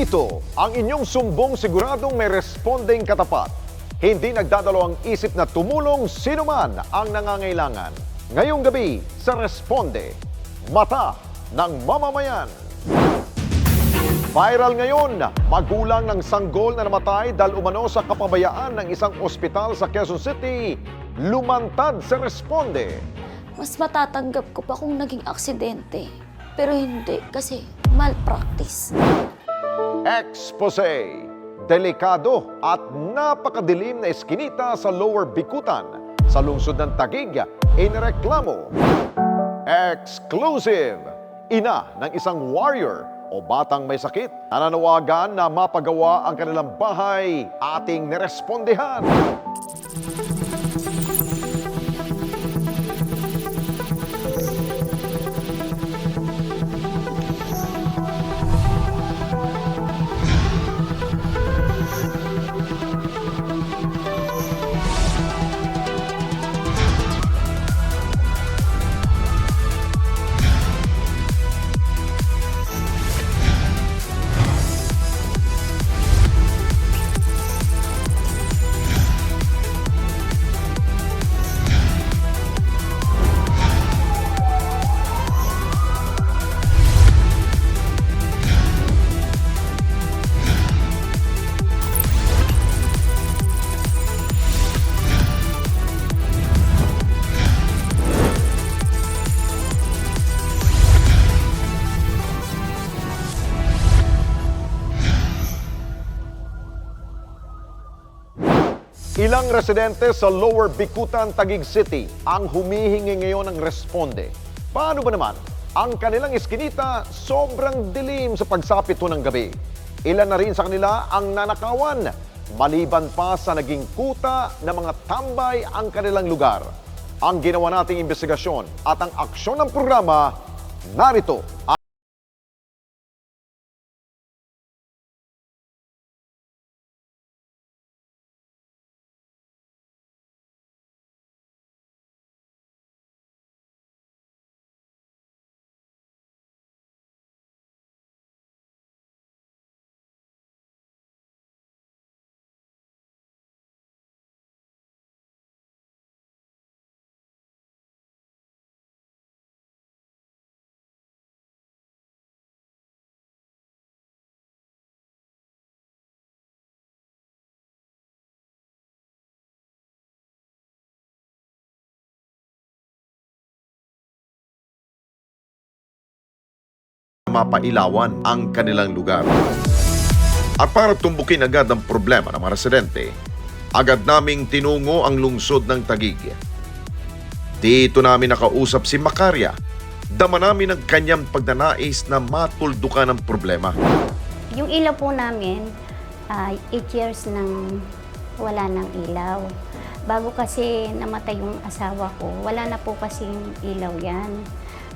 Ito ang inyong sumbong siguradong may responding katapat. Hindi nagdadalawang isip na tumulong sino man ang nangangailangan. Ngayong gabi sa Responde, Mata ng Mamamayan. Viral ngayon, magulang ng sanggol na namatay dahil umano sa kapabayaan ng isang ospital sa Quezon City, lumantad sa Responde. Mas matatanggap ko pa kung naging aksidente. Pero hindi kasi malpractice. Expose, delikado at napakadilim na eskinita sa Lower Bikutan sa lungsod ng Taguig, inireklamo. Exclusive, ina ng isang warrior o batang may sakit nananawagan na mapagawa ang kanilang bahay, ating nirespondehan. Ilang residente sa Lower Bikutan, Taguig City ang humihingi ngayon ng responde. Paano ba naman? Ang kanilang iskinita sobrang dilim sa pagsapit ng gabi. Ilan na rin sa kanila ang nanakawan, maliban pa sa naging kuta ng mga tambay ang kanilang lugar. Ang ginawa nating investigasyon at ang aksyon ng programa, narito. Mapailawan ang kanilang lugar. At para tumbukin agad ang problema ng mga residente, agad naming tinungo ang lungsod ng Taguig. Dito namin nakausap si Macaria. Dama namin ang kanyang pagnanais na matuldukan ang problema. Yung ilaw po namin, 8 years nang wala ng ilaw. Bago kasi namatay yung asawa ko, wala na po kasing ilaw yan.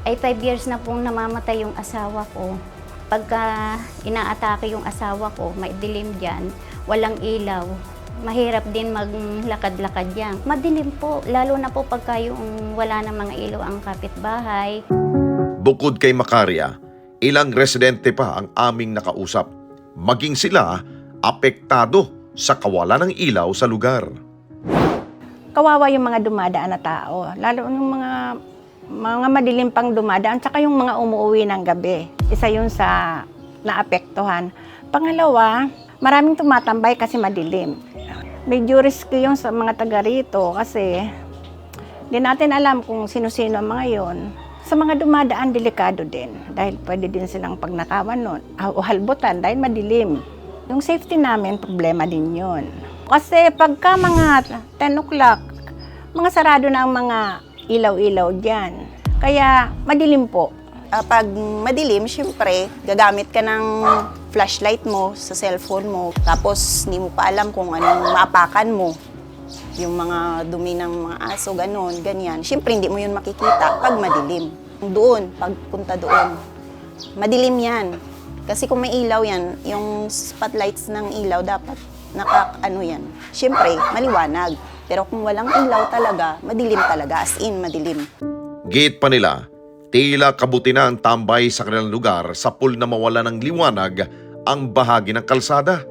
Ay 5 years na pong namamatay yung asawa ko. Pagka inaatake yung asawa ko, may dilim dyan, walang ilaw. Mahirap din maglakad-lakad yan. Madilim po, lalo na po pagka yung wala na mga ilaw ang kapitbahay. Bukod kay Macaria, ilang residente pa ang aming nakausap. Maging sila apektado sa kawalan ng ilaw sa lugar. Kawawa yung mga dumadaan na tao, lalo yung mga madilim pang dumadaan, tsaka yung mga umuwi ng gabi. Isa yun sa naapektuhan. Pangalawa, maraming tumatambay kasi madilim. Medyo risky yung sa mga taga rito kasi di natin alam kung sino-sino ang mga yun. Sa mga dumadaan, delikado din dahil pwede din silang pagnakawan nun o halbutan dahil madilim. Yung safety namin, problema din yun. Kasi pagka mga 10 o'clock, mga sarado na ang mga ilaw-ilaw dyan. Kaya madilim po. Pag madilim, syempre, gagamit ka ng flashlight mo sa cellphone mo. Tapos, hindi mo pa alam kung anong maapakan mo. Yung mga dumi ng mga aso, ganon, ganyan. Syempre, hindi mo yun makikita pag madilim. Doon, pagpunta doon, madilim yan. Kasi kung may ilaw yan, yung spotlights ng ilaw dapat yan. Syempre, maliwanag. Pero kung walang ilaw talaga, madilim talaga, as in madilim. Gate pa nila, tila kabuti na ang tambay sa kanilang lugar sa pool na mawala ng liwanag ang bahagi ng kalsada.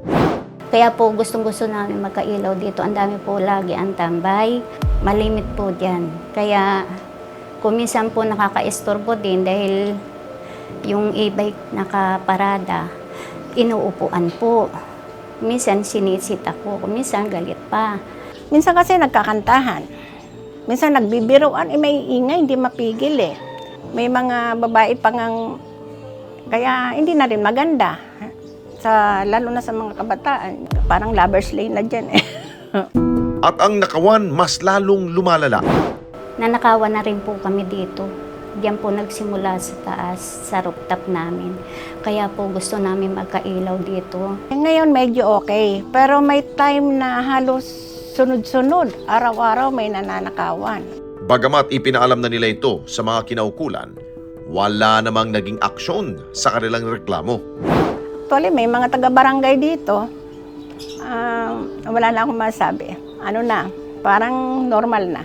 Kaya po gustong-gusto namin magkailaw dito. Ang dami po lagi ang tambay. Malimit po dyan. Kaya kuminsan po nakaka-istorbo din dahil yung e-bike nakaparada, inuupuan po. Minsan sinisit ako, minsan galit pa. Minsan kasi nagkakantahan. Minsan nagbibiruan, may ingay, hindi mapigil eh. May mga babae pangang, kaya hindi na rin maganda. Lalo na sa mga kabataan, parang lovers lane na dyan eh. At ang nakawan mas lalong lumalala. Nanakawan na rin po kami dito. Diyan po nagsimula sa taas, sa rooftop namin. Kaya po gusto namin magkailaw dito. Ngayon medyo okay, pero may time na halos sunod-sunod, araw-araw may nananakawan. Bagamat ipinaalam na nila ito sa mga kinaukulan, wala namang naging aksyon sa kanilang reklamo. Actually, may mga taga-barangay dito. Wala na akong masabi. Ano na, parang normal na.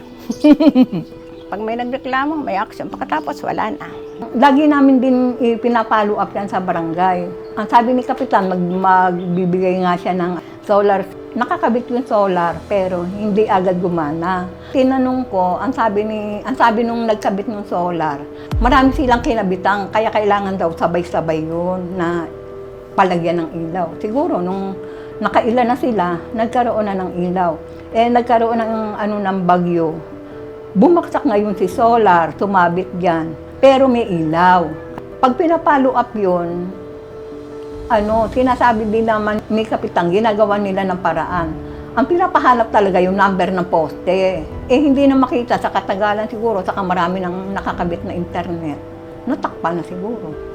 Pag may nagreklamo, may action. Pagkatapos, wala na. Lagi namin din pinapalo up yan sa barangay. Ang sabi ni Kapitan, magbibigay nga siya ng solar. Nakakabit yung solar, pero hindi agad gumana. Tinanong ko, ang sabi nung nagkabit ng solar, marami silang kinabitang, kaya kailangan daw sabay-sabay yun na palagyan ng ilaw. Siguro, nung nakaila na sila, nagkaroon na ng ilaw. Nagkaroon ng bagyo. Bumaksak ngayon si solar, tumabit dyan, pero may ilaw. Pag pinapalo up yun, sinasabi din naman ni Kapitang, ginagawa nila ng paraan. Ang pinapahanap talaga yung number ng poste. Hindi na makita sa katagalan siguro, saka marami nang nakakabit na internet. Natakpan na siguro.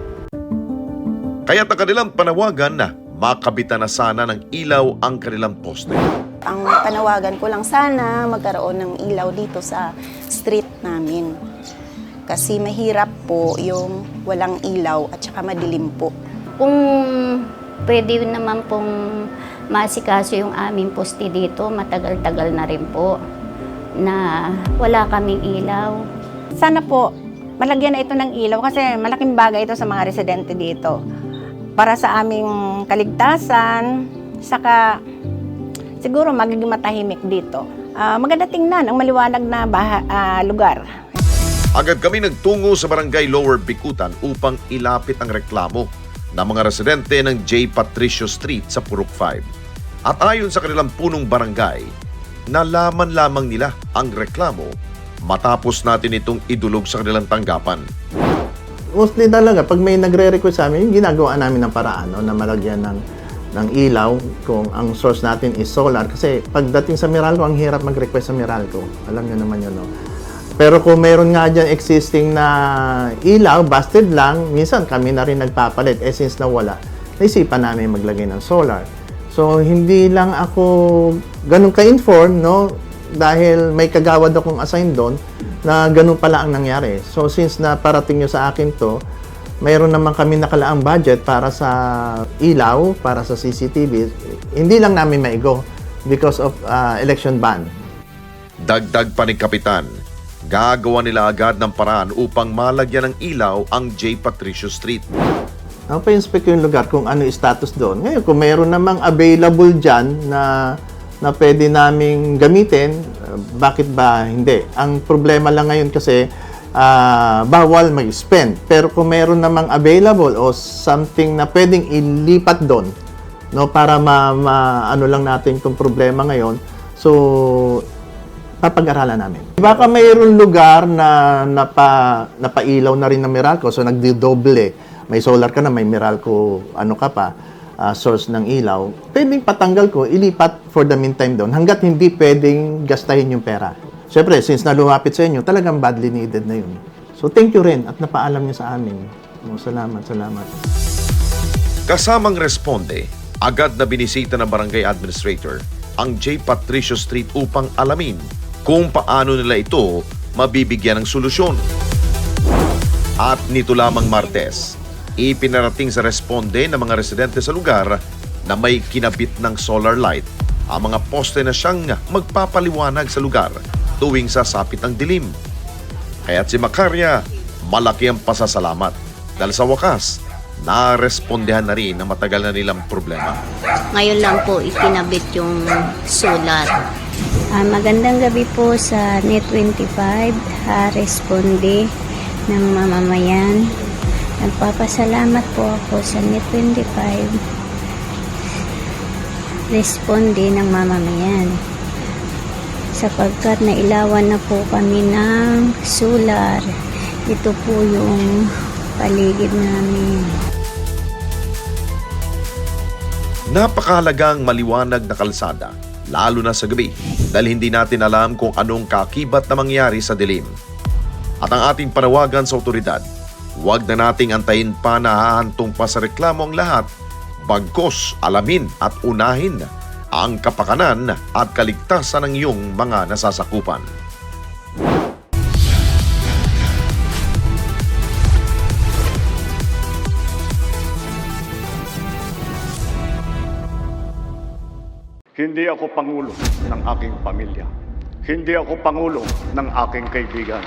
Kaya ang kanilang panawagan na makabitan na sana ng ilaw ang kanilang poste. Ang panawagan ko lang sana magkaroon ng ilaw dito sa street namin. Kasi mahirap po yung walang ilaw at saka madilim po. Kung pwede naman pong masikaso yung aming poste dito, matagal-tagal na rin po na wala kaming ilaw. Sana po, malagyan na ito ng ilaw kasi malaking bagay ito sa mga residente dito. Para sa aming kaligtasan, saka siguro magiging matahimik dito. Maganda tingnan ang maliwanag na lugar. Agad kami nagtungo sa barangay Lower Bicutan upang ilapit ang reklamo ng mga residente ng J. Patricio Street sa Purok 5. At ayon sa kanilang punong barangay, nalaman lamang nila ang reklamo matapos natin itong idulog sa kanilang tanggapan. Mostly talaga, pag may nagre-request sa amin, ginagawa namin ng paraan na malagyan ng ilaw kung ang source natin is solar. Kasi pagdating sa Meralco, ang hirap mag-request sa Meralco. Alam niyo naman yun, no? Pero kung meron nga dyan existing na ilaw, busted lang, minsan kami na rin nagpapalit. Since na wala, naisipan namin maglagay ng solar. So, hindi lang ako ganun ka-inform, no? Dahil may kagawad akong assign doon na ganun pala ang nangyari. So, since na parating nyo sa akin to, mayroon naman kami nakalaang budget para sa ilaw, para sa CCTV. Hindi lang namin maigo because of election ban. Dagdag pa ni Kapitan, gagawa nila agad ng paraan upang malagyan ng ilaw ang J. Patricio Street. Ang pa-inspect yung lugar kung ano yung status doon. Ngayon, kung mayroon namang available dyan na pwede naming gamitin, bakit ba hindi? Ang problema lang ngayon kasi bawal mag-spend. Pero kung mayroon namang available o something na pwedeng ilipat doon, no, para ano lang natin itong problema ngayon, so papag-aralan namin. Baka mayroon lugar na napailaw na rin ng Meralco, so nagdidoble. May solar ka na, may Meralco source ng ilaw, pwedeng patanggal ko, ilipat for the meantime doon, hanggat hindi pwedeng gastahin yung pera. Siyempre, since na lumapit sa inyo, talagang badly needed na yun. So, thank you rin at napaalam niyo sa amin. Salamat. Kasamang responde, agad na binisita ng barangay administrator ang J. Patricio Street upang alamin kung paano nila ito mabibigyan ng solusyon. At nito lamang Martes, ipinarating sa responde ng mga residente sa lugar na may kinabit ng solar light ang mga poste na siyang magpapaliwanag sa lugar tuwing sasapit ang dilim. Kaya't si Macaria, malaki ang pasasalamat dahil sa wakas, narespondehan na rin ang matagal na nilang problema. Ngayon lang po ikinabit yung solar. Magandang gabi po sa Net25, responde ng mamamayan. Nagpapasalamat po ako sa Net25, responde ng mamamayan. Sapagkat nailawan na po kami ng solar. Ito po yung paligid namin. Napakahalagang maliwanag na kalsada, lalo na sa gabi, dahil hindi natin alam kung anong kakibat na mangyari sa dilim. At ang ating panawagan sa otoridad, huwag na nating antayin pa na hahantong pa sa reklamo ang lahat, bagkos alamin at unahin ang kapakanan at kaligtasan ng iyong mga nasasakupan. Hindi ako pangulo ng aking pamilya. Hindi ako pangulo ng aking kaibigan.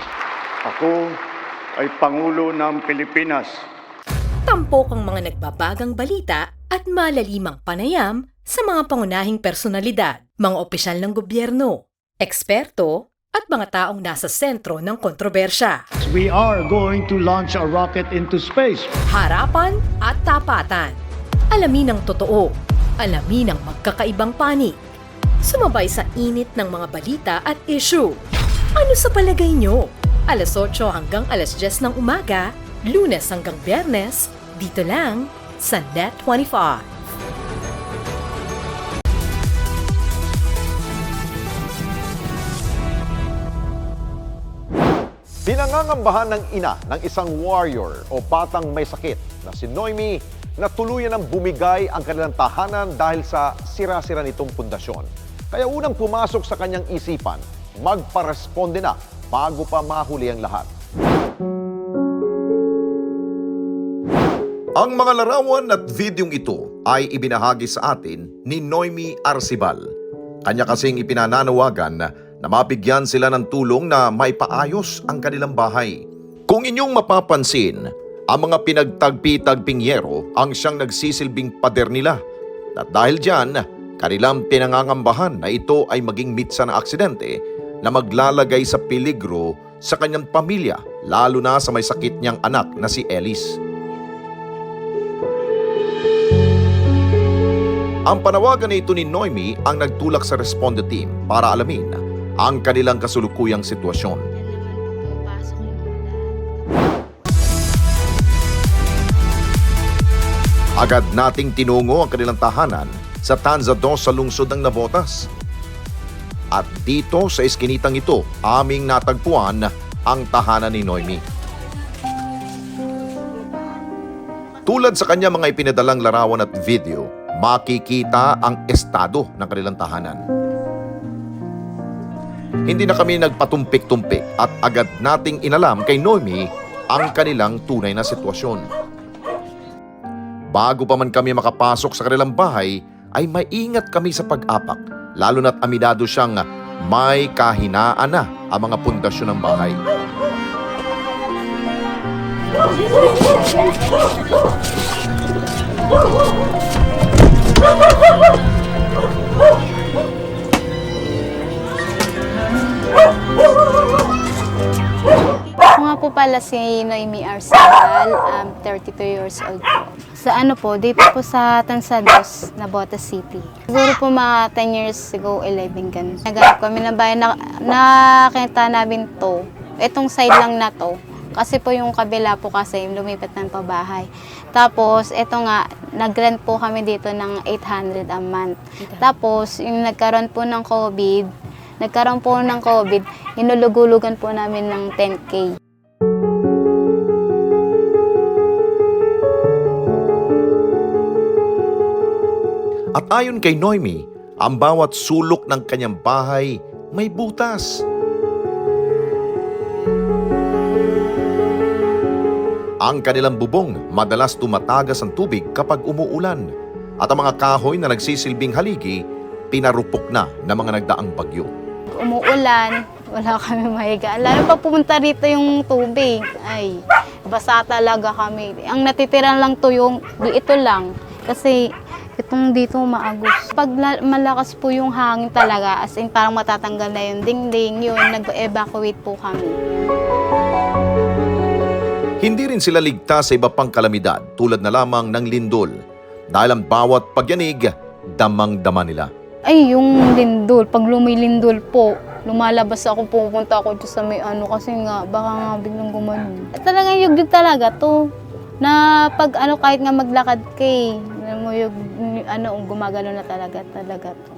Ako ay pangulo ng Pilipinas. Tampok ang mga nagbabagang balita at malalimang panayam sa mga pangunahing personalidad, mga opisyal ng gobyerno, eksperto at mga taong nasa sentro ng kontrobersya. We are going to launch a rocket into space. Harapan at tapatan. Alamin ang totoo. Alamin ang magkakaibang panig. Sumabay sa init ng mga balita at issue. Ano sa palagay nyo? Alas 8 hanggang alas 10 ng umaga, Lunes hanggang Biyernes, dito lang sa Net25. Pinangangambahan ng ina ng isang warrior o batang may sakit na si Noemi na tuluyan ng bumigay ang kanilang tahanan dahil sa sira-sira nitong pundasyon. Kaya unang pumasok sa kanyang isipan, magparesponde na bago pa mahuli ang lahat. Ang mga larawan at videong ito ay ibinahagi sa atin ni Noemi Arcibal. Kanya kasing ipinananawagan na mabigyan sila ng tulong na maipaayos ang kanilang bahay. Kung inyong mapapansin, ang mga pinagtagpi-tagping yero ang siyang nagsisilbing pader nila. At dahil dyan, kanilang pinangangambahan na ito ay maging mitsa ng aksidente na maglalagay sa peligro sa kanyang pamilya, lalo na sa may sakit niyang anak na si Ellis. Ang panawagan na ito ni Noemi ang nagtulak sa Responde Team para alamin ang kanilang kasulukuyang sitwasyon. Agad nating tinungo ang kanilang tahanan sa Tanza 2 sa lungsod ng Navotas. At dito sa eskinitang ito, aming natagpuan ang tahanan ni Noemi. Tulad sa kanya mga ipinadalang larawan at video, makikita ang estado ng kanilang tahanan. Hindi na kami nagpatumpik-tumpik at agad nating inalam kay Noemi ang kanilang tunay na sitwasyon. Bago pa man kami makapasok sa kanilang bahay, ay maingat kami sa pag-apak, lalo na't aminado siyang may kahinaan na ang mga pundasyon ng bahay. Ako nga po pala si Noemi Arcibal, 32 years old po. Sa ano po, dito po sa Tansados, Navotas City. Siguro po mga 10 years ago, 11 ganun. Naghanap kami ng bahay, nakita namin to. Itong side lang na to. Kasi po yung kabila po kasi lumipat ng pabahay. Tapos, ito nga, nag-rent po kami dito ng 800 a month. Tapos, yung nagkaroon po ng COVID, hinulugulugan po namin ng 10K. At ayon kay Noemi, ang bawat sulok ng kanyang bahay may butas. Ang kanilang bubong madalas tumatagas ang tubig kapag umuulan at ang mga kahoy na nagsisilbing haligi pinarupok na ng mga nagdaang bagyo. Umuulan, wala kami mahigaan. Lalo pa pumunta rito yung tubig. Ay, basa talaga kami. Ang natitira lang to yung ito lang. Kasi itong dito maagos. Pag malakas po yung hangin talaga, as in parang matatanggal na yung dingding, yun, nag-evacuate po kami. Hindi rin sila ligtas sa iba pang kalamidad tulad na lamang ng lindol. Dahil ang bawat pagyanig, damang-dama nila. Ay, yung lindol, pag lumilindol po, lumalabas ako, pupunta ako dyan sa may ano, kasi nga, baka nga biglang gumanon. Talagang yugyug talaga to, na pag ano, kahit nga maglakad kay, gumagano na talaga to.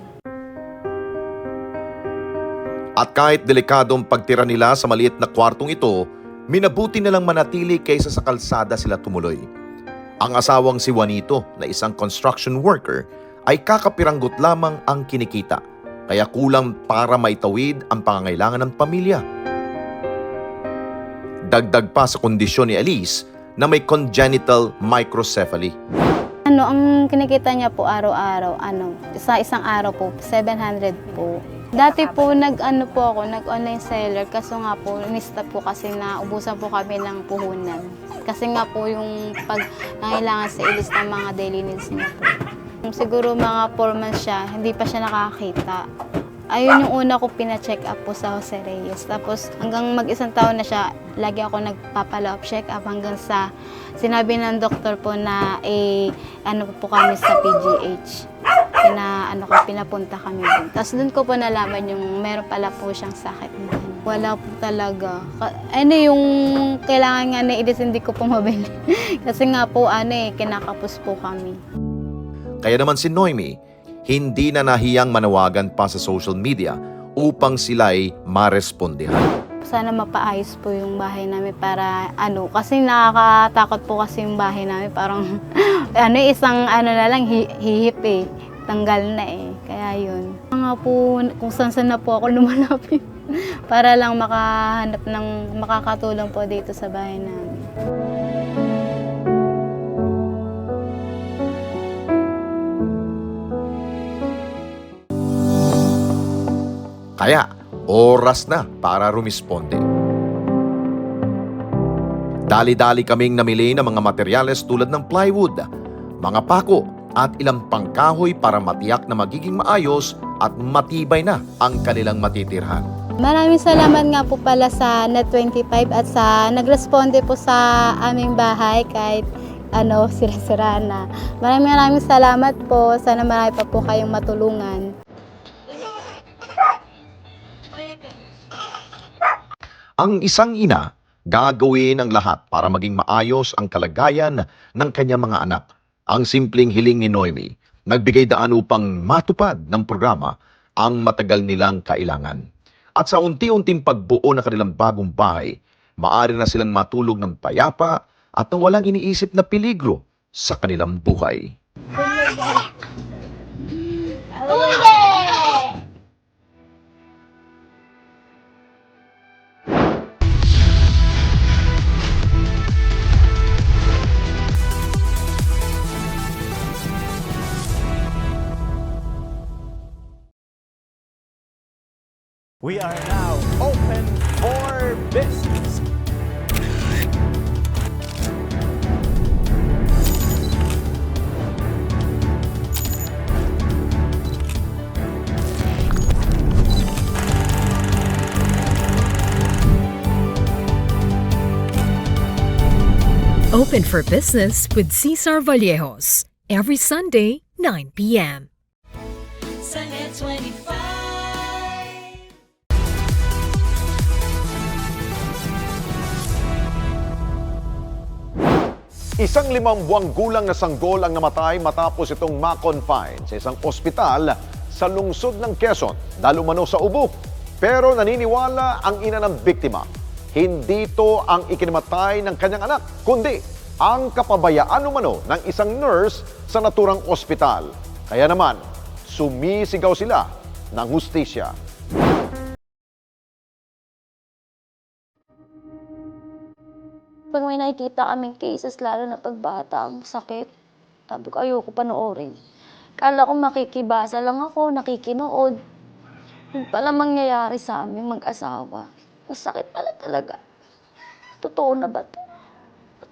At kahit delikadong pagtira nila sa maliit na kwartong ito, minabuti nilang manatili kaysa sa kalsada sila tumuloy. Ang asawang si Juanito na isang construction worker ay kakapiranggot lamang ang kinikita, kaya kulang para maitawid ang pangangailangan ng pamilya. Dagdag pa sa kondisyon ni Elise na may congenital microcephaly. Ang kinikita niya po araw-araw, isang araw po, 700 po. Dati po nag-online seller, kaso nga po, nista po kasi na ubusan po kami ng puhunan. Kasi nga po yung pag nangailangan sa ilis ng mga daily needs niya po. Siguro mga 4 months siya, hindi pa siya nakakita. Ayun yung una ko pina-check up po sa Jose Reyes. Tapos hanggang mag-1 taon na siya, lagi ako nagpapala-up check up hanggang sa sinabi ng doktor po na po kami sa PGH. Pinapunta kami doon. Tapos doon ko po nalaman yung meron pala po siyang sakit na. Wala po talaga. Yung kailangan nga na ilis, hindi ko po mabili. Kasi nga po kinakapos po kami. Kaya naman si Noemi, hindi na nahiyang manawagan pa sa social media upang sila'y marespondihan. Sana mapaayos po yung bahay namin para kasi nakakatakot po kasi yung bahay namin. Parang isang na lang hihip tanggal na Kaya yun. Nga po kung saan na po ako lumalapit para lang makahanap ng makakatulong po dito sa bahay namin. Kaya, oras na para rumisponde. Dali-dali kaming namili ng mga materyales tulad ng plywood, mga pako at ilang pangkahoy para matiyak na magiging maayos at matibay na ang kanilang matitirhan. Maraming salamat nga po pala sa Net25 at sa nagresponde po sa aming bahay kahit sira-sira na. Maraming salamat po. Sana marami pa po kayong matulungan. Ang isang ina, gagawin ang lahat para maging maayos ang kalagayan ng kanyang mga anak. Ang simpleng hiling ni Noemi, nagbigay daan upang matupad ng programa ang matagal nilang kailangan. At sa unti-unting pagbuo ng kanilang bagong bahay, maaari na silang matulog ng payapa at nang walang iniisip na peligro sa kanilang buhay. We are now open for business. Open for Business with Cesar Vallejos. Every Sunday, 9 p.m. Sa Net25. Isang 5 buwang gulang na sanggol ang namatay matapos itong ma-confine sa isang ospital sa lungsod ng Quezon, dahil umano sa ubo. Pero naniniwala ang ina ng biktima, hindi ito ang ikinamatay ng kanyang anak, kundi ang kapabayaan umano ng isang nurse sa naturang ospital. Kaya naman, sumisigaw sila ng hustisya. Pag may nakikita kaming cases, lalo na pagbata ang sakit, sabi ko, ayoko panoorin. Kala ko makikibasa lang ako, nakikinood. Yun pala mangyayari sa amin mag-asawa. Masakit pala talaga. Totoo na ba ito?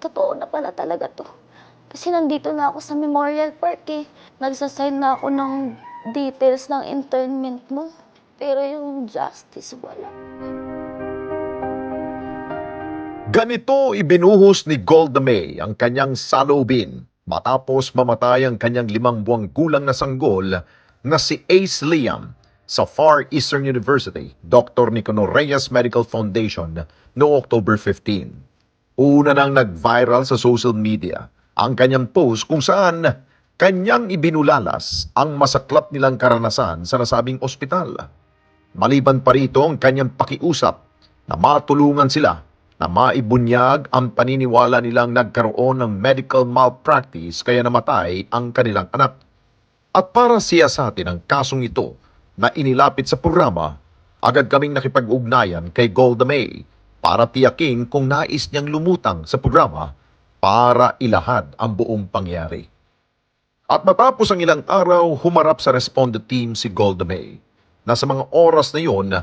totoo na pala talaga to. Kasi nandito na ako sa Memorial Park eh. Nagsasign na ako ng details ng internment mo. Pero yung justice, wala. Ganito ibinuhos ni Golda Meir ang kanyang saloobin matapos mamatay ang kanyang 5 buwang gulang na sanggol na si Ace Liam sa Far Eastern University, Dr. Nicanor Reyes Medical Foundation noong October 15. Una nang nag-viral sa social media ang kanyang post kung saan kanyang ibinulalas ang masaklap nilang karanasan sa nasabing ospital. Maliban pa rito ang kanyang pakiusap na matulungan sila na maibunyag ang paniniwala nilang nagkaroon ng medical malpractice kaya namatay ang kanilang anak. At para siyasatin ang kasong ito na inilapit sa programa, agad kaming nakipag-ugnayan kay Golda Meir para tiyakin kung nais niyang lumutang sa programa para ilahad ang buong pangyari. At matapos ang ilang araw, humarap sa respondent team si Golda Meir na sa mga oras na yon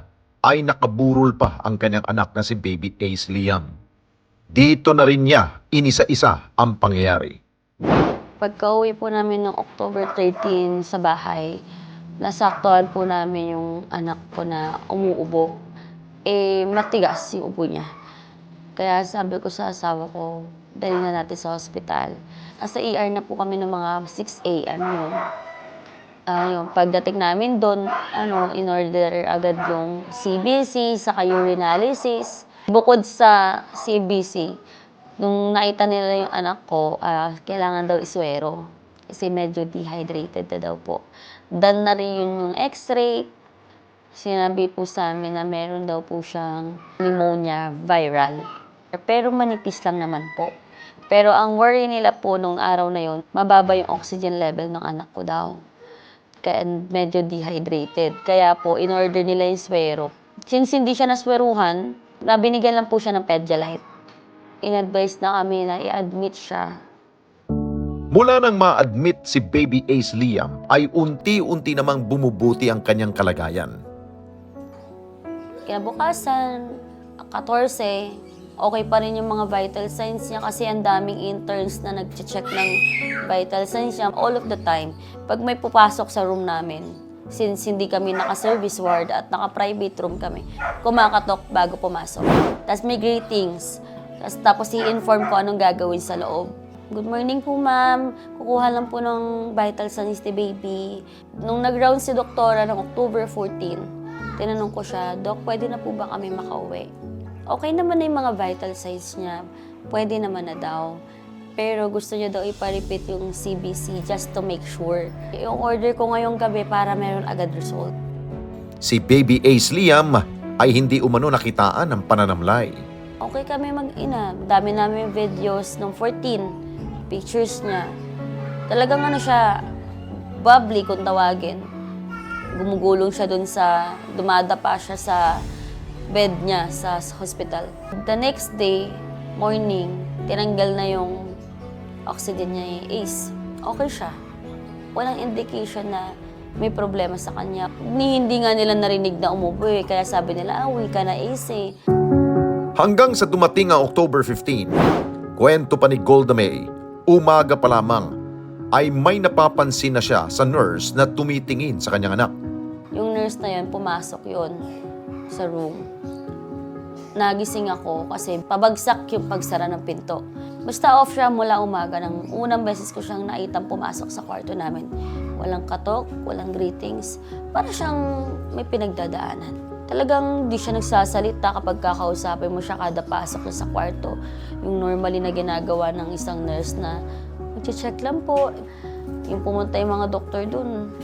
ay nakaburol pa ang kanyang anak na si Baby Ace Liam. Dito na rin niya inisa-isa ang pangyayari. Pagka-uwi po namin ng October 13 sa bahay, nasaktuhan po namin yung anak ko na umuubo. Matigas yung ubo niya. Kaya sabi ko sa asawa ko, dali na natin sa hospital. Nasa ER na po kami ng mga 6 a.m. yun. Yung pagdating namin doon, in-order agad yung CBC, saka urinalysis. Bukod sa CBC, nung nakita nila yung anak ko, kailangan daw iswero. Kasi medyo dehydrated na daw po. Done na rin yung x-ray. Sinabi po sa amin na meron daw po siyang pneumonia viral. Pero manipis lang naman po. Pero ang worry nila po nung araw na yon, mababa yung oxygen level ng anak ko daw. Kaya medyo dehydrated. Kaya po, in-order nila yung swero. Since hindi siya nasweruhan, binigyan lang po siya ng Pedialyte. In-advise na kami na i-admit siya. Mula nang ma-admit si Baby Ace Liam ay unti-unti namang bumubuti ang kanyang kalagayan. Kinabukasan, 14, okay pa rin yung mga vital signs niya kasi ang daming interns na nag-check ng vital signs niya all of the time. Pag may pupasok sa room namin, since hindi kami naka-service ward at naka-private room kami, kumakatok bago pumasok. Tapos may greetings. Tapos i-inform ko anong gagawin sa loob. Good morning po, ma'am. Kukuha lang po ng vital signs ni baby. Nung nag-round si doktora ng October 14, tinanong ko siya, Dok, pwede na po ba kami makauwi? Okay naman na yung mga vital signs niya. Pwede naman na daw. Pero gusto niya daw ipa-repeat yung CBC just to make sure. Yung order ko ngayong gabi para meron agad result. Si Baby Ace Liam ay hindi umano nakitaan ng pananamlay. Okay kami mag-ina. Dami namin videos ng 14. Pictures niya. Talagang siya, bubbly kung tawagin. Gumugulong siya dun dumadapa siya sa bed niya sa hospital. The next day, morning, tinanggal na yung oxygen niya Ace. Okay siya. Walang indication na may problema sa kanya. Hindi nga nila narinig na umubo kaya sabi nila, uwi ka na Ace Hanggang sa dumating ang October 15, kwento pa ni Golda Meir, umaga pa lamang ay may napapansin na siya sa nurse na tumitingin sa kanyang anak. Yung nurse na yun, pumasok yun sa room. Nagising ako kasi pabagsak yung pagsara ng pinto. Basta off siya mula umaga. Nang unang beses ko siyang naitang pumasok sa kwarto namin. Walang katok, walang greetings. Para siyang may pinagdadaanan. Talagang di siya nagsasalita kapag kakausapin mo siya kada pasok na sa kwarto. Yung normally na ginagawa ng isang nurse na mag-check lang po. Yung pumunta yung mga doktor dun.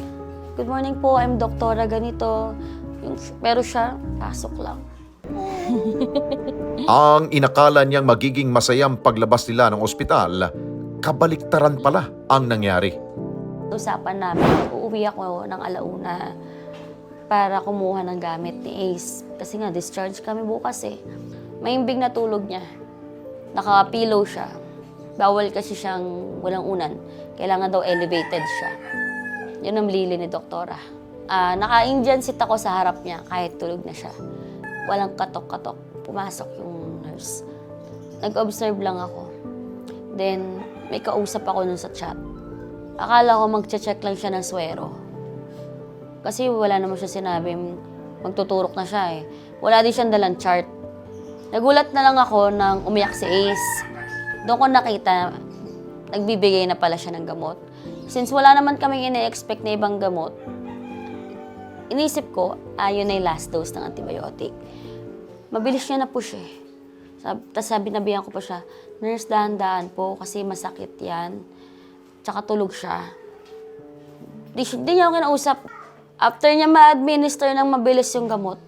Good morning po, I'm doktora ganito. Pero siya, pasok lang. Ang inakala niyang magiging masayang paglabas nila ng ospital, kabaliktaran pala ang nangyari. Usapan namin, uuwi ako ng alauna para kumuha ng gamit ni Ace. Kasi nga, discharge kami bukas Maimbing na tulog niya. Naka-pillow siya. Bawal kasi siyang walang unan. Kailangan daw elevated siya. Yun ang lili ni doktora. Naka-Indian seat ako sa harap niya kahit tulog na siya. Walang katok-katok. Pumasok yung nurse. Nag-observe lang ako. Then, may kausap ako nun sa chat. Akala ko magche-check lang siya ng swero. Kasi wala naman siya sinabi, magtuturok na siya eh. Wala din siyang dalang chart. Nagulat na lang ako nang umiyak si Ace. Doon ko nakita, nagbibigay na pala siya ng gamot. Since wala naman kaming ine-expect na ibang gamot, inisip ko, yun na yung last dose ng antibiotic. Mabilis niya na push eh. Tapos sinabihan ko pa siya, nurse, dahan-dahan po kasi masakit yan. Tsaka tulog siya. Di niya ako kinausap. After niya ma-administer ng mabilis yung gamot,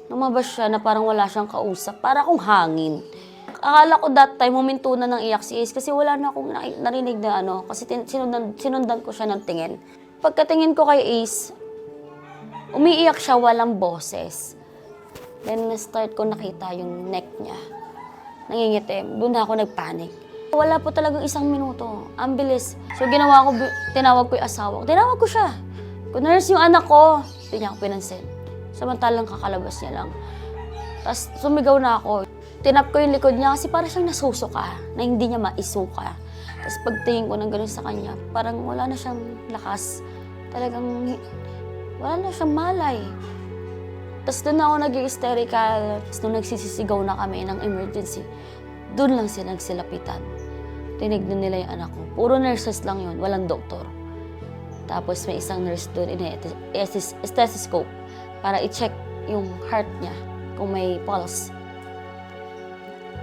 lumabas siya na parang wala siyang kausap. Para akong hangin. Akala ko that time, huminto na ng iyak si Ace kasi wala na akong narinig na kasi sinundan ko siya ng tingin. Pagkatingin ko kay Ace, umiiyak siya walang boses. Then, na-start ko nakita yung neck niya. Nangingitim. Doon na ako nagpanik. Wala po talagang 1 minuto. Ang bilis. So, ginawa ko, tinawag ko yung asawa ko. Tinawag ko siya. Kung nurse yung anak ko, hindi niya ako pinansin. Samantalang kakalabas niya lang. Tapos, sumigaw na ako. Tinap ko yung likod niya kasi parang siyang nasusuka, na hindi niya maisuka. Tapos, pagtingin ko ng gano'n sa kanya, parang wala na siyang lakas. Talagang, wala na siyang malay. Tapos doon ako nag-hysterical. Tapos nung nagsisisigaw na kami ng emergency, doon lang sila nagsilapitan. Tinignan nila yung anak ko. Puro nurses lang yun, walang doktor. Tapos may isang nurse doon, stethoscope, para i-check yung heart niya, kung may pulse.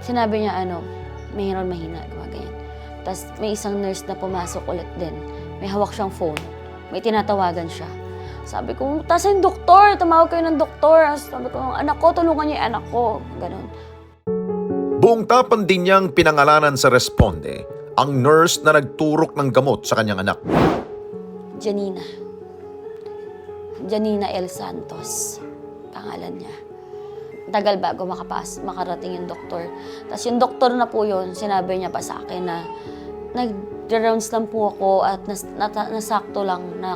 Sinabi niya, mayroon mahina, ganyan. Tapos may isang nurse na pumasok ulit din. May hawak siyang phone. May tinatawagan siya. Sabi ko, tas yung doktor, tumawag kayo ng doktor. Sabi ko, anak ko, tulungan niyo yung anak ko. Ganon. Buong tapan din niyang pinangalanan sa responde ang nurse na nagturok ng gamot sa kanyang anak. Janina. Janina L. Santos. Pangalan niya. Tagal bago makarating yung doktor. Tapos yung doktor na po yun, sinabi niya pa sa akin na nag-rounds lang po ako at nasakto lang na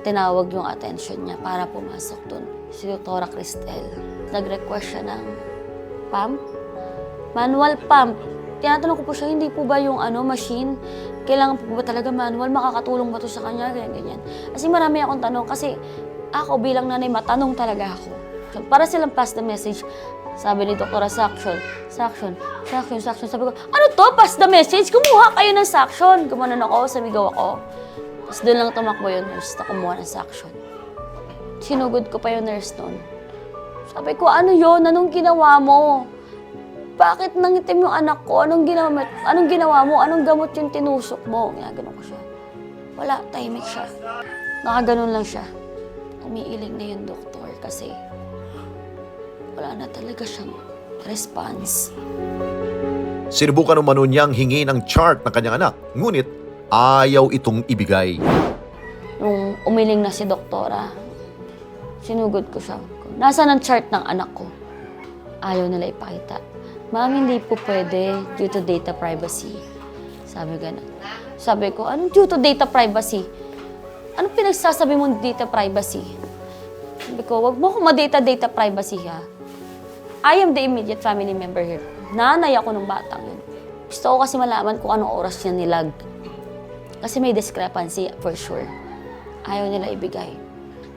tinawag yung attention niya para pumasok doon. Si Dr. Cristel. Nag-request siya ng pump. Manual pump. Tinatanong ko po siya, hindi po ba yung machine? Kailangan po ba talaga manual? Makakatulong ba to sa kanya? Ganyan. Kasi marami akong tanong. Kasi ako bilang nanay, matanong talaga ako. So, para silang pass the message, sabi ni Dr. Suction. Sabi ko, ano to? Pass the message? Kumuha kayo ng suction. Gumanon ako, samigaw ako. Tapos doon lang tumakbo yung nurse na kumuha ng suction. Sinugod ko pa yung nurse noon. Sabi ko, ano yun? Anong ginawa mo? Bakit nangitim yung anak ko? Anong ginawa mo? Anong gamot yung tinusok mo? Ginaganon ko siya. Wala, tahimik siya. Nakaganon lang siya. Umiiling na yung doktor kasi wala na talaga siyang response. Sinubukan umano niyang hingi ng chart ng kanyang anak, ngunit ayaw itong ibigay. Nung umiling na si doktora, sinugod ko siya. Nasaan ang chart ng anak ko? Ayaw nila ipakita. Ma'am, hindi po pwede due to data privacy. Sabi gano'n. Sabi ko, anong due to data privacy? Anong pinagsasabi mong data privacy? Sabi ko, wag mo akong ma-data privacy ha. I am the immediate family member here. Nanay ako ng batang yun. Gusto ko kasi malaman kung anong oras niya nilag. Kasi may discrepancy for sure. Ayaw nila ibigay.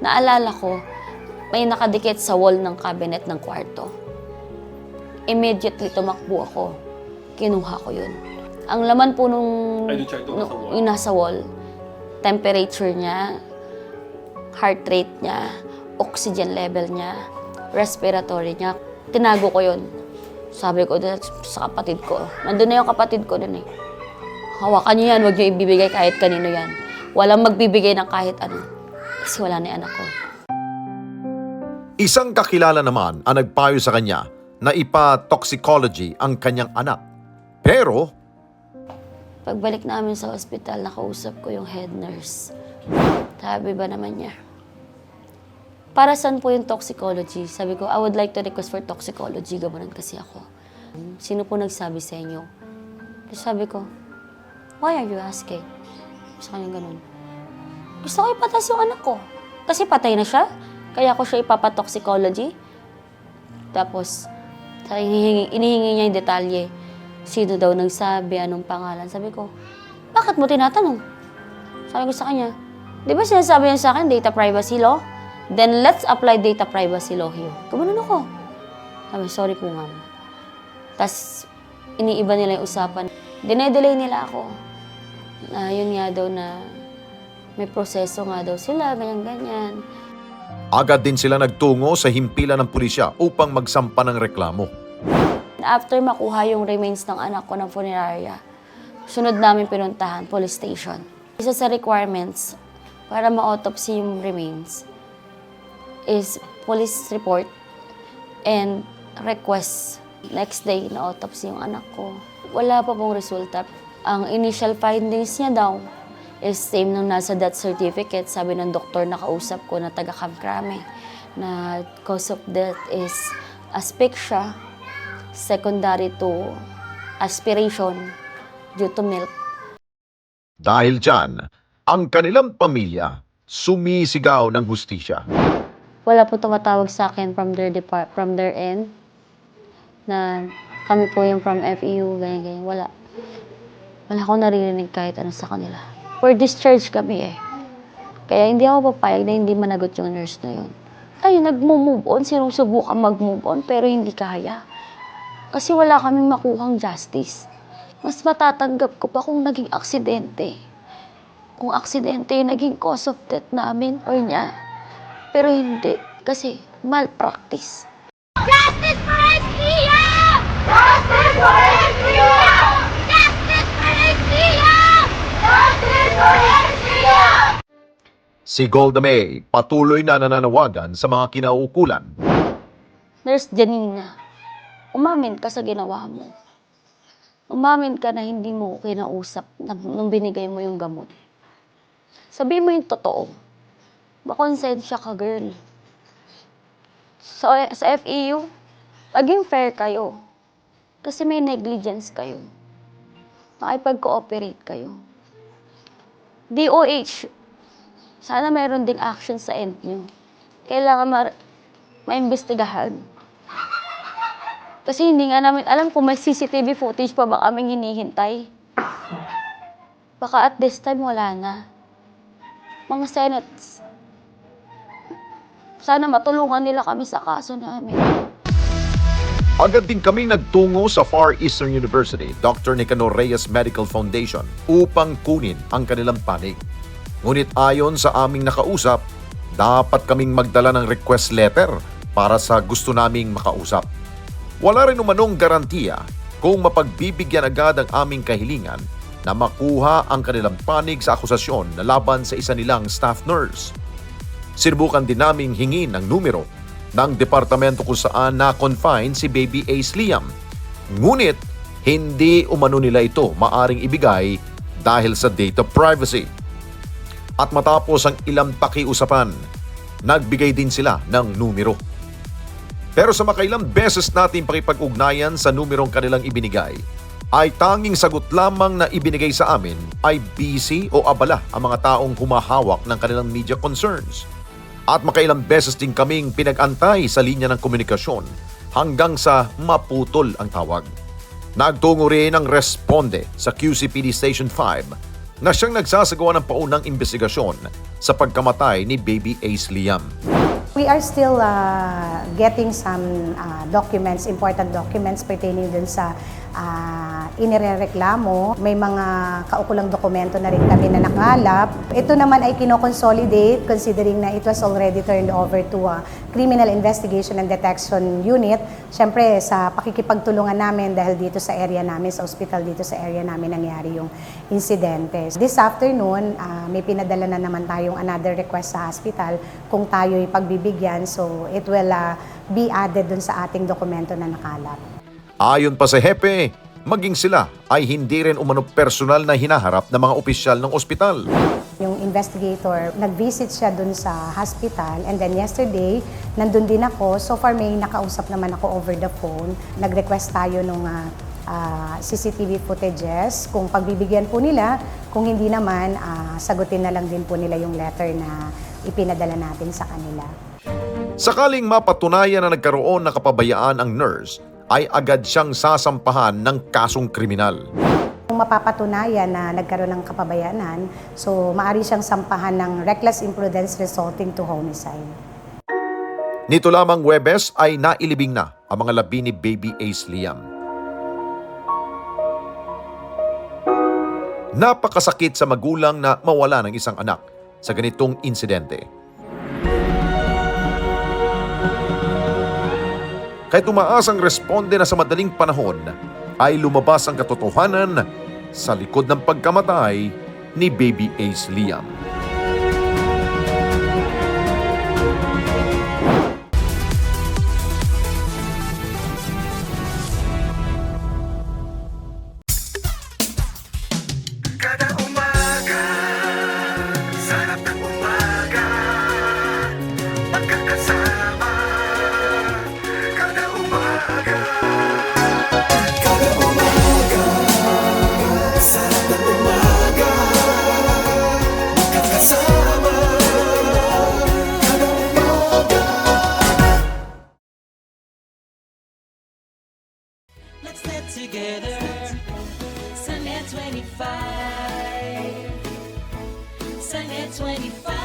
Naalala ko, may nakadikit sa wall ng cabinet ng kwarto. Immediately tumakbo ako. Kinuha ko yun. Ang laman po yung nasa wall, temperature niya, heart rate niya, oxygen level niya, respiratory niya. Tinago ko yun. Sabi ko sa kapatid ko. Nandun na yung kapatid ko dun eh. Hawakan niyo yan, huwag niyo ibibigay kahit kanino yan. Walang magbibigay ng kahit ano. Kasi wala na yung anak ko. Isang kakilala naman ang nagpayo sa kanya na ipa-toxicology ang kanyang anak. Pero Pagbalik namin sa ospital, nakausap ko yung head nurse. Sabi ba naman niya, para saan po yung toxicology? Sabi ko, I would like to request for toxicology. Gabanan kasi ako. Sino po nagsabi sa inyo? Sabi ko, why are you asking? Sa kanya ganun. Gusto ko ipatas yung anak ko. Kasi patay na siya. Kaya ko siya ipapatoxicology. Tapos, inihingi niya yung detalye. sino daw nagsabi, anong pangalan. Sabi ko, bakit mo tinatanong? Sabi ko sa kanya, di ba sinasabi niya sa akin, data privacy law? Then let's apply data privacy law here. Gumanon ako. Sabi, sorry po ma'am. Tapos, iniiba nila yung usapan. Dinedelay nila ako. Yun nga daw na may proseso nga daw sila, ganyan-ganyan. Agad din sila nagtungo sa himpilan ng pulisya upang magsampa ng reklamo. After makuha yung remains ng anak ko ng funeraria, sunod namin pinuntahan, police station. Isa sa requirements para ma-autopsy yung remains is police report and request. Next day, na-autopsy yung anak ko. Wala pa pong resulta. Ang initial findings niya daw is same nung nasa death certificate. Sabi ng doktor na kausap ko na taga Kamkrame na cause of death is asphyxia secondary to aspiration due to milk. Dahil dyan, ang kanilang pamilya sumisigaw ng hustisya. Wala po tumatawag sa akin from their end na kami po yung from FEU, ganyan-ganyan. Wala akong naririnig kahit ano sa kanila. For discharge kami eh. Kaya hindi ako papayag na hindi managot yung nurse na yun. Ay, nag-move on, sinusubukan mag-move on, pero hindi kaya. Kasi wala kaming makuhang justice. Mas matatanggap ko pa kung naging aksidente. Kung aksidente yung naging cause of death namin or niya. Pero hindi, kasi malpractice. Justice for Estrella! Justice for Estrella! Justice for Estrella! Justice for Estrella! Si Golda May patuloy na nananawagan sa mga kinauukulan. Nurse Janina, umamin ka sa ginawa mo. Umamin ka na hindi mo kinausap nung binigay mo yung gamot. Sabihin mo yung totoo. Makonsensya ka, girl. Sa FEU, maging fair kayo. Kasi may negligence kayo. Makipag-cooperate kayo. DOH, sana mayroon ding action sa end nyo. Kailangan maimbestigahan. Kasi hindi nga namin alam kung may CCTV footage pa ba kaming hinihintay. Baka at this time wala na. Mga senates, sana matulungan nila kami sa kaso namin. Agad din kaming nagtungo sa Far Eastern University, Dr. Nicanor Reyes Medical Foundation upang kunin ang kanilang panig. Ngunit ayon sa aming nakausap, dapat kaming magdala ng request letter para sa gusto naming makausap. Wala rin umanong garantiya kung mapagbibigyan agad ang aming kahilingan na makuha ang kanilang panig sa akusasyon na laban sa isa nilang staff nurse. Sinubukan din naming hingin ang numero ng departamento kung saan na-confine si Baby Ace Liam. Ngunit, hindi umano nila ito maaring ibigay dahil sa data privacy. At matapos ang ilang pakiusapan, nagbigay din sila ng numero. Pero sa makailang beses natin pakipag-ugnayan sa numerong kanilang ibinigay, ay tanging sagot lamang na ibinigay sa amin ay busy o abala ang mga taong humahawak ng kanilang media concerns. At makailang beses din kaming pinag-antay sa linya ng komunikasyon hanggang sa maputol ang tawag. Nagtungo rin ang responde sa QCPD Station 5 na siyang nagsasagawa ng paunang investigasyon sa pagkamatay ni Baby Ace Liam. We are still getting some documents, important documents pertaining dun sa inirereklamo. May mga kaukulang dokumento na rin kami na nakalap. Ito naman ay kino-consolidate considering na it was already turned over to a Criminal Investigation and Detection Unit. Siyempre, sa pakikipagtulungan namin dahil dito sa area namin, sa hospital dito sa area namin nangyari yung insidente. This afternoon, may pinadala na naman tayong another request sa hospital kung tayo'y pagbibigyan. So, it will be added dun sa ating dokumento na nakalap. Ayon pa sa hepe, maging sila ay hindi rin umano personal na hinaharap ng mga opisyal ng ospital. Yung investigator, nag-visit siya dun sa hospital and then yesterday, nandun din ako. So far may nakausap naman ako over the phone. Nag-request tayo ng CCTV footages kung pagbibigyan po nila. Kung hindi naman, sagutin na lang din po nila yung letter na ipinadala natin sa kanila. Sakaling mapatunayan na nagkaroon ng kapabayaan ang nurse ay agad siyang sasampahan ng kasong kriminal. Kung mapapatunayan na nagkaroon ng kapabayanan, so maaari siyang sampahan ng reckless imprudence resulting to homicide. Nito lamang Huwebes ay nailibing na ang mga labi ni Baby Ace Liam. Napakasakit sa magulang na mawala ng isang anak sa ganitong insidente. Kahit tumaas ang responde na sa madaling panahon, ay lumabas ang katotohanan sa likod ng pagkamatay ni Baby Ace Liam. Let's get together. Sunday 25. Sunday 25.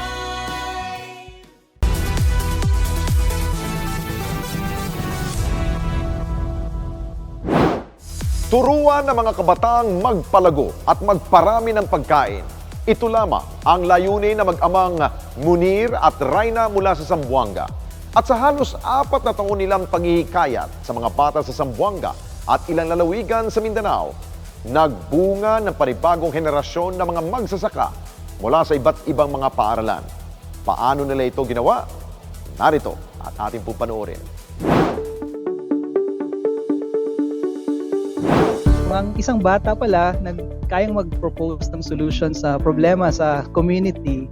Turuan ng mga kabataang magpalago at magparami ng pagkain. Ito lamang ang layunin na mag-amang Munir at Raina mula sa Zamboanga. At sa halos 4 na taon nilang paghihikayat sa mga bata sa Zamboanga at ilang lalawigan sa Mindanao, nagbunga ng panibagong henerasyon ng mga magsasaka mula sa iba't ibang mga paaralan. Paano nila ito ginawa? Narito at ating po panoorin. Ang isang bata pala kayang mag-propose ng solution sa problema sa community,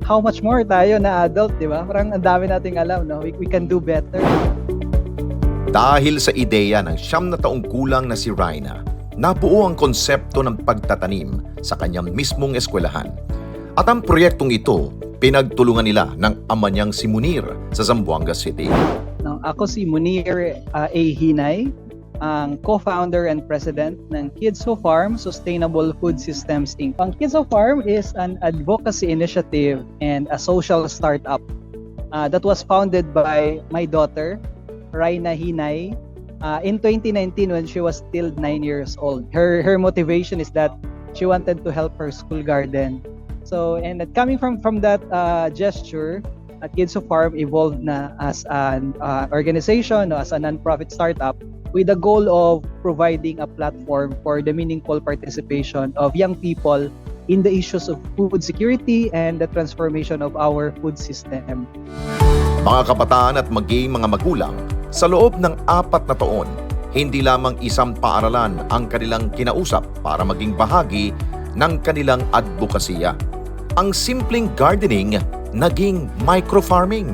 how much more tayo na adult, di ba? Parang ang dami nating alam, no? We can do better. Dahil sa ideya ng 9 na taong kulang na si Raina, nabuo ang konsepto ng pagtatanim sa kanyang mismong eskwelahan. At ang proyektong ito, pinagtulungan nila ng ama niyang si Munir sa Zamboanga City. Ako si Munir A. Hinay, ang co-founder and president ng Kids Who Farm Sustainable Food Systems Inc. Ang Kids Who Farm is an advocacy initiative and a social startup that was founded by my daughter, Raina Hinay, in 2019 when she was still 9 years old. Her motivation is that she wanted to help her school garden. So, and coming from that gesture, Kids Who Farm evolved na as an organization, as a non-profit startup, with the goal of providing a platform for the meaningful participation of young people in the issues of food security and the transformation of our food system. Mga kabataan at maging mga magulang, sa loob ng 4 na taon, hindi lamang isang paaralan ang kanilang kinausap para maging bahagi ng kanilang advokasya. Ang simpleng gardening naging microfarming.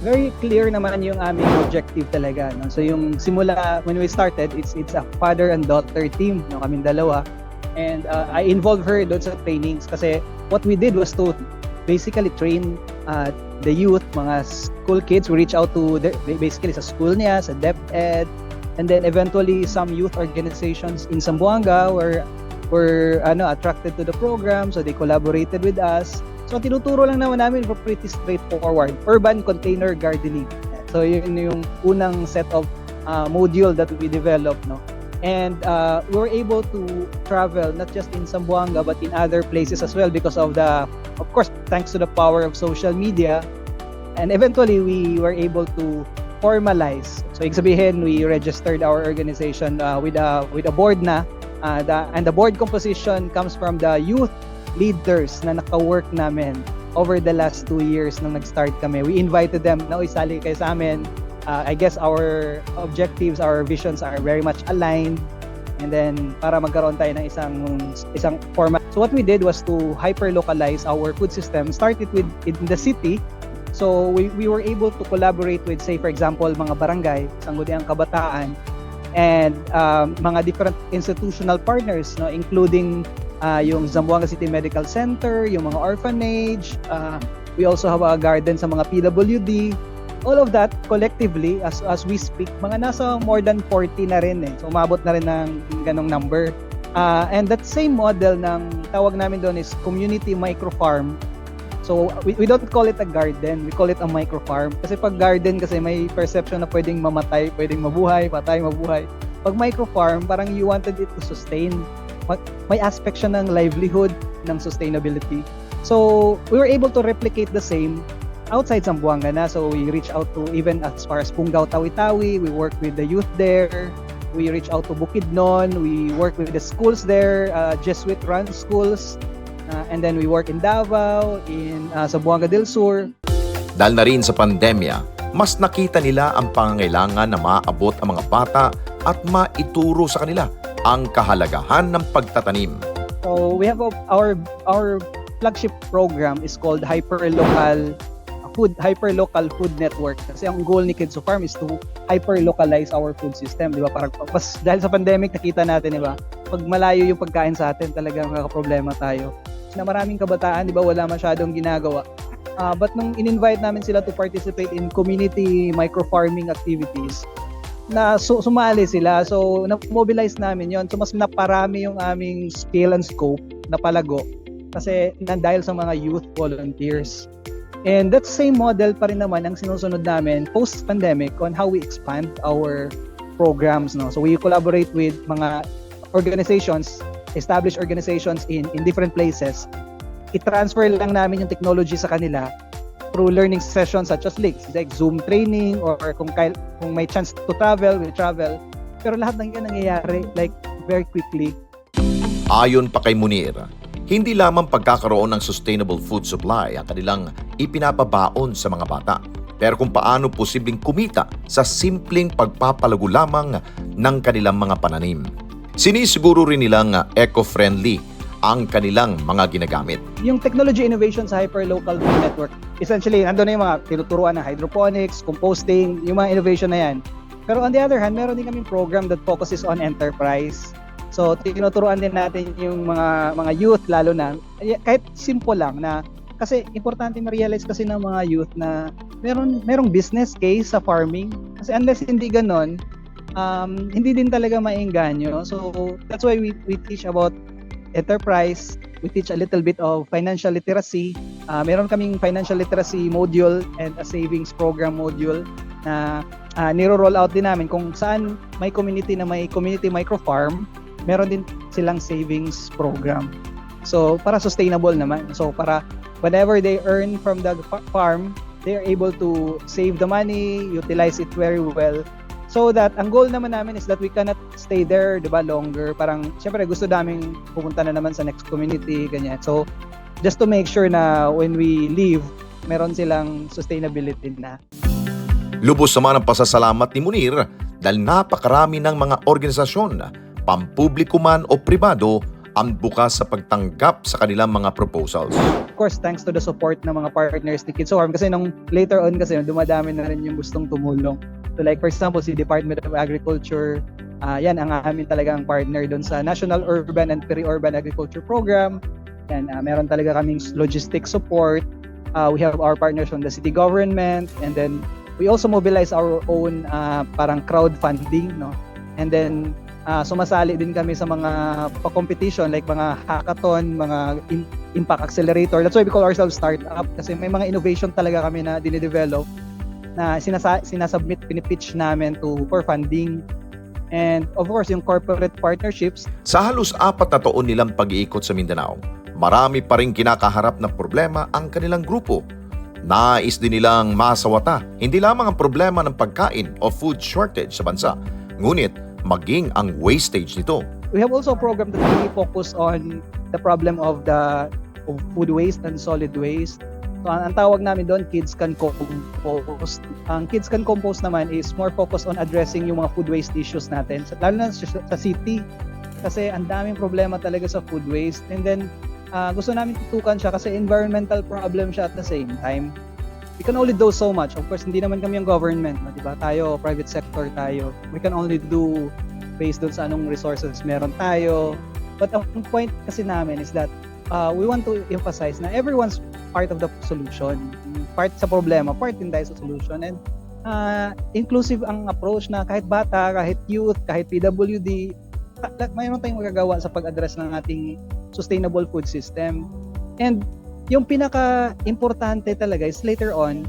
Very clear naman yung aming objective talaga, no? So yung simula when we started, it's a father and daughter team, no, kaming dalawa. And I involved her doon sa trainings kasi what we did was to basically train the youth, mga school kids. We reach out to basically sa school niya, sa DepEd, and then eventually some youth organizations in Zamboanga were attracted to the program, so they collaborated with us. So tinuturo lang naman namin for pretty straightforward, urban container gardening. So yun yung unang set of module that we developed, no. And we were able to travel not just in Zamboanga but in other places as well because of course, thanks to the power of social media. And eventually we were able to formalize. So ibig sabihin, we registered our organization with a board na, and the board composition comes from the youth leaders na naka-work namin over the last 2 years nung nag-start kami. We invited them na isali kayo sa amin. I guess our objectives, our visions are very much aligned, and then para magkaroon tayo ng isang format. So what we did was to hyper-localize our food system. Started in the city. So we were able to collaborate with, say for example, mga barangay, Sangguniang Kabataan, and mga different institutional partners, no, including yung Zamboanga City Medical Center, yung mga orphanage. We also have a garden sa mga PWD. all of that collectively as we speak, mga nasa more than 40 na rin eh. So umabot na rin ng ganong number. And that same model ng tawag namin doon is community micro-farm. So we don't call it a garden, we call it a micro-farm. Kasi pag garden kasi may perception na pwedeng mamatay, pwedeng mabuhay, patay, mabuhay. Pag micro-farm, parang you wanted it to sustain. May aspect siya ng livelihood, ng sustainability. So we were able to replicate the same outside Zamboanga na. So we reach out to even as far as Punggao, Tawi-Tawi. We work with the youth there. We reach out to Bukidnon. We work with the schools there, Jesuit-run schools. And then we work in Davao, in Zamboanga del Sur. Dahil na rin sa pandemya, mas nakita nila ang pangangailangan na maabot ang mga bata at maituro sa kanila ang kahalagahan ng pagtatanim. So we have our flagship program is called Hyperlocal Food Network. Kasi ang goal ni Kids to Farm is to hyper-localize our food system, di ba? Parang dahil sa pandemic nakita natin, di ba? Pag malayo yung pagkain sa atin, talagang problema tayo. Na maraming kabataan, di ba, wala masyadong ginagawa. But nung in-invite namin sila to participate in community micro-farming activities, na sumali sila. So, na-mobilize namin yon. So, mas naparami yung aming scale and scope na palago kasi dahil sa mga youth volunteers. And that same model pa rin naman ang sinusunod namin post-pandemic on how we expand our programs. No? So, we collaborate with mga organizations, established organizations in different places. I-transfer lang namin yung technology sa kanila through learning sessions such as like Zoom training or kung may chance to travel, we travel. Pero lahat ng yan nangyayari like very quickly. Ayon pa kay Munir, hindi lamang pagkakaroon ng sustainable food supply ang kanilang ipinapabaon sa mga bata, pero kung paano posibleng kumita sa simpleng pagpapalago lamang ng kanilang mga pananim. Sinisiguro rin nilang eco-friendly ang kanilang mga ginagamit. Yung technology innovation sa Hyperlocal Food Network, essentially, nandun na yung mga tinuturuan ng hydroponics, composting, yung mga innovation na yan. Pero on the other hand, meron din kaming program that focuses on enterprise. So, tinuturuan din natin yung mga youth, lalo na, kahit simple lang na, kasi importante ma-realize kasi ng mga youth na merong business case sa farming. Kasi unless hindi ganon, hindi din talaga maengganyo. So that's why we teach about enterprise. We teach a little bit of financial literacy. Meron kaming financial literacy module and a savings program module na niro-roll out din namin kung saan may community na may community micro-farm, meron din silang savings program. So para sustainable naman. So para whenever they earn from the farm, they are able to save the money, utilize it very well. So that, ang goal naman namin is that we cannot stay there, di ba, longer. Parang, syempre, gusto naming pupunta na naman sa next community, ganyan. So, just to make sure na when we leave, meron silang sustainability na. Lubos naman ang pasasalamat ni Munir dahil napakarami ng mga organisasyon, pampubliko man o pribado, ang bukas sa pagtanggap sa kanilang mga proposals. Of course, thanks to the support ng mga partners ni Kids to Farm kasi nung later on kasi dumadami na rin yung gustong tumulong. So like for example, si Department of Agriculture, yan ang amin talagang partner doon sa National Urban and Peri-Urban Agriculture Program. Yan, meron talaga kaming logistic support. We have our partners from the city government, and then we also mobilize our own parang crowdfunding, no? And then sumasali din kami sa mga pa-competition like mga hackathon, mga impact accelerator. That's why we call ourselves startup kasi may mga innovation talaga kami na dinidevelop na sinasubmit, pinipitch namin for funding. And of course, yung corporate partnerships. Sa halos 4 na taon nilang pag-iikot sa Mindanao, marami pa rin kinakaharap na problema ang kanilang grupo. Nais din nilang masawata hindi lamang ang problema ng pagkain o food shortage sa bansa, ngunit maging ang wastage nito. We have also a program that really focus on the problem of food waste and solid waste. So, ang tawag namin doon, Kids Can Compost. Ang Kids Can Compost naman is more focused on addressing yung mga food waste issues natin, lalo na sa city. Kasi ang daming problema talaga sa food waste. And then, gusto namin tutukan siya kasi environmental problem siya at the same time. We can only do so much. Of course, hindi naman kami yung government, di ba? Tayo, private sector tayo. We can only do based doon sa anong resources meron tayo. But ang point kasi namin is that we want to emphasize na everyone's part of the solution. part sa problema, part din tayo sa solution. And inclusive ang approach na kahit bata, kahit youth, kahit PWD, mayroon tayong magagawa sa pag-address ng ating sustainable food system. And yung pinaka-importante talaga is later on,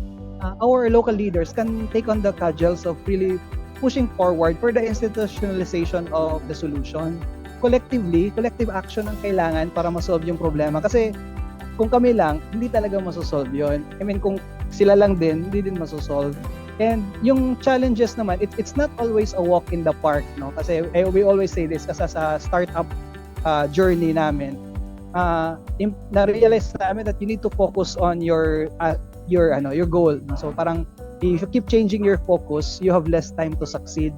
our local leaders can take on the cudgels of really pushing forward for the institutionalization of the solution. Collectively, collective action ang kailangan para masolve yung problema. Kasi kung kami lang, hindi talaga masosolve yun. I mean, kung sila lang din, hindi din masosolve. And yung challenges naman, it's not always a walk in the park, no? Kasi we always say this, kasi sa startup journey namin, na-realize namin that you need to focus on your goal. No? So parang if you keep changing your focus, you have less time to succeed.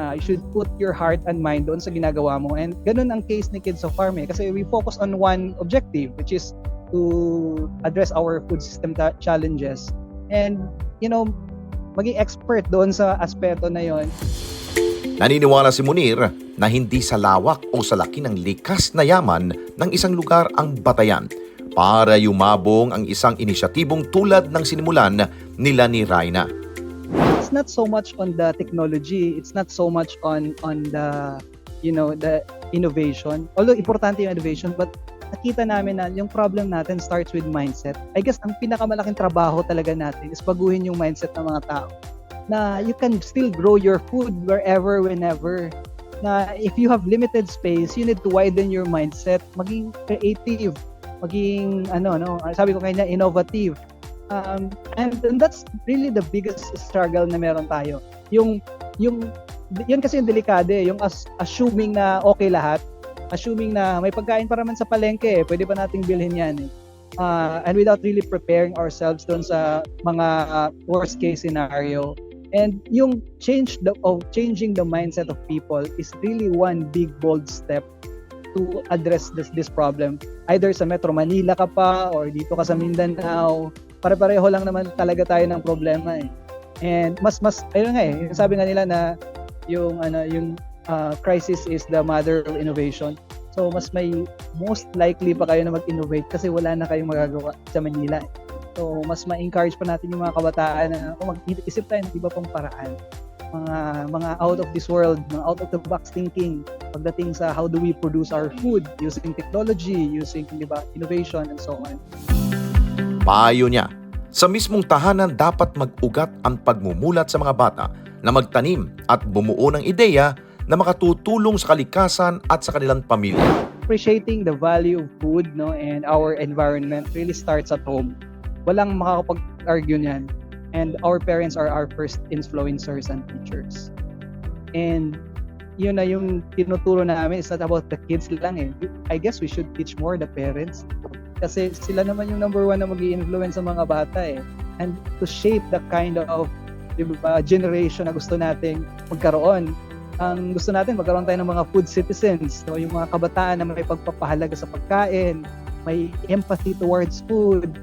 You should put your heart and mind doon sa ginagawa mo. And ganun ang case ni Kids of Farm kasi we focus on one objective, which is to address our food system challenges. And, maging expert doon sa aspeto na yon. Naniniwala si Munir na hindi sa lawak o sa laki ng likas na yaman ng isang lugar ang batayan para yumabong ang isang inisyatibong tulad ng sinimulan nila ni Raina. It's not so much on the technology, it's not so much on the the innovation. Although importante yung innovation, but nakita namin na yung problem natin starts with mindset. I guess ang pinakamalaking trabaho talaga natin is baguhin yung mindset ng mga tao. Na you can still grow your food wherever, whenever. Na if you have limited space, you need to widen your mindset, maging creative, maging sabi ko kanya innovative. And that's really the biggest struggle na meron tayo. Yun kasi yung delikado yung assuming na okay lahat, assuming na may pagkain pa naman sa palengke, pwede pa nating bilhin yan and without really preparing ourselves doon sa mga worst case scenario. And yung changing the mindset of people is really one big bold step to address this problem. Either sa Metro Manila ka pa or dito ka sa Mindanao, pare-pareho lang naman talaga tayo ng problema And mas ayun nga sabi nga nila na yung crisis is the mother of innovation. So most likely pa kayo na mag-innovate kasi wala na kayong magagawa sa Manila. So mas ma-encourage pa natin yung mga kabataan na mag-isip tayo ng iba pang paraan. Mga out of this world, mga out of the box thinking pagdating sa how do we produce our food using technology, using innovation and so on. Payo niya, sa mismong tahanan dapat mag-ugat ang pagmumulat sa mga bata na magtanim at bumuo ng ideya na makatutulong sa kalikasan at sa kanilang pamilya. Appreciating the value of food and our environment really starts at home. Walang makakapag-argue niyan. And our parents are our first influencers and teachers. And yun na yung tinuturo namin, it's not about the kids lang I guess we should teach more the parents. Kasi sila naman yung number one na mag-i-influence sa mga bata And to shape the kind of generation na gusto nating magkaroon. Ang gusto natin, magkaroon tayo ng mga food citizens. So, yung mga kabataan na may pagpapahalaga sa pagkain, may empathy towards food.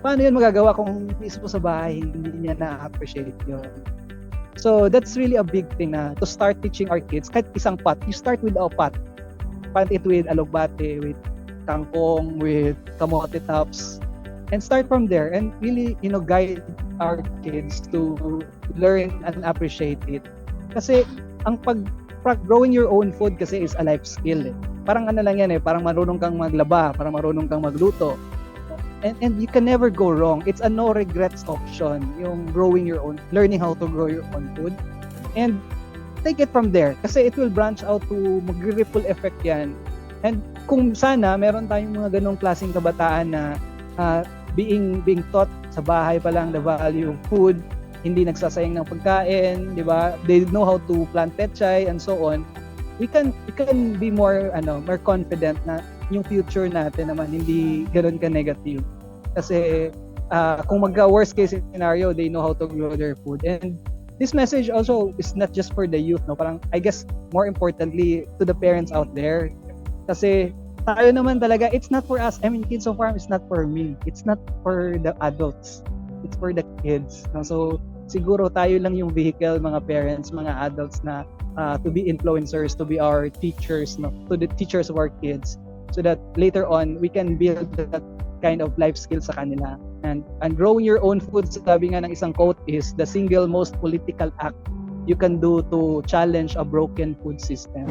Paano yun magagawa kung mismo sa bahay hindi niya na-appreciate yun? So, that's really a big thing na to start teaching our kids. Kahit isang pot, you start with a pot. Plant it with alugbate, with kangkong, with kamote tops. And start from there and really, guide our kids to learn and appreciate it. Kasi, ang growing your own food kasi is a life skill Parang lang yan parang marunong kang maglaba, parang marunong kang magluto. And you can never go wrong. It's a no regrets option, yung learning how to grow your own food. And take it from there kasi it will branch out to mag-ripple effect yan. And kung sana meron tayong mga ganong klaseng kabataan na being taught sa bahay pa lang the value of food, hindi nagsasayang ng pagkain, di ba? They know how to plant pechay and so on. We can be more confident na yung future natin naman hindi ganoon ka negative. Kasi kung worst case scenario, they know how to grow their food. And this message also is not just for the youth, parang I guess more importantly to the parents out there. Kasi tayo naman talaga, it's not for us. I mean, Kids of Farm is not for me. It's not for the adults. It's for the kids. So siguro tayo lang yung vehicle, mga parents, mga adults na to be influencers, to be our teachers, to the teachers of our kids, so that later on we can build that kind of life skill sa kanila. And growing your own food, sabi nga ng isang quote, is the single most political act you can do to challenge a broken food system.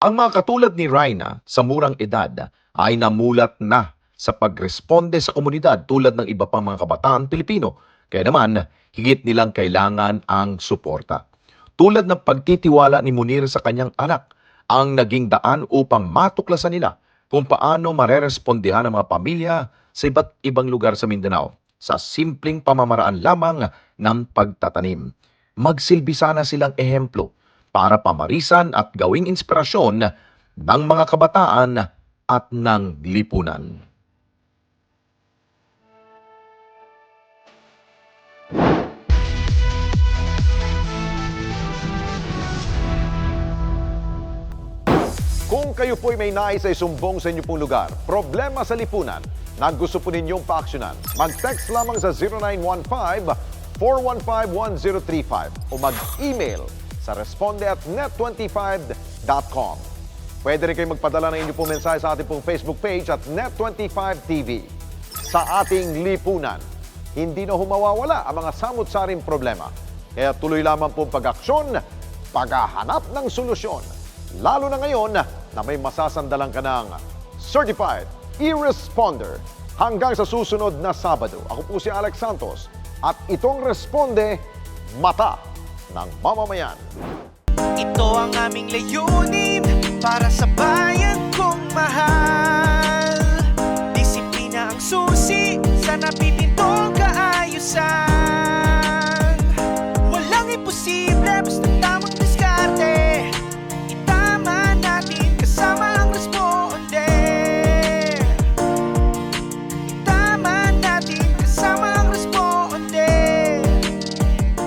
Ang mga katulad ni Raina sa murang edad ay namulat na sa pagresponde sa komunidad tulad ng iba pang mga kabataan Pilipino. Kaya naman, higit nilang kailangan ang suporta. Tulad ng pagtitiwala ni Munir sa kanyang anak, ang naging daan upang matuklasan nila kung paano marerespondehan ang mga pamilya sa iba't ibang lugar sa Mindanao sa simpleng pamamaraan lamang ng pagtatanim. Magsilbi sana silang ehemplo para pamarisan at gawing inspirasyon ng mga kabataan at ng lipunan. Kung kayo po'y may nais ay sumbong sa inyo pong lugar, problema sa lipunan, na gusto po ninyong paaksyonan, mag-text lamang sa 0915-415-1035 o mag-email sa responde@net25.com. Pwede rin kayo magpadala ng inyong pong mensahe sa ating pong Facebook page at Net25TV. Sa ating lipunan, hindi na humawawala ang mga samut-saring problema. Kaya tuloy lamang pong pag-aksyon, paghahanap ng solusyon. Lalo na ngayon na may masasandalan ka ng Certified E-Responder. Hanggang sa susunod na Sabado, ako po si Alex Santos at itong Responde, Mata ng Mamamayan. Ito ang aming layunin para sa bayan kong mahal.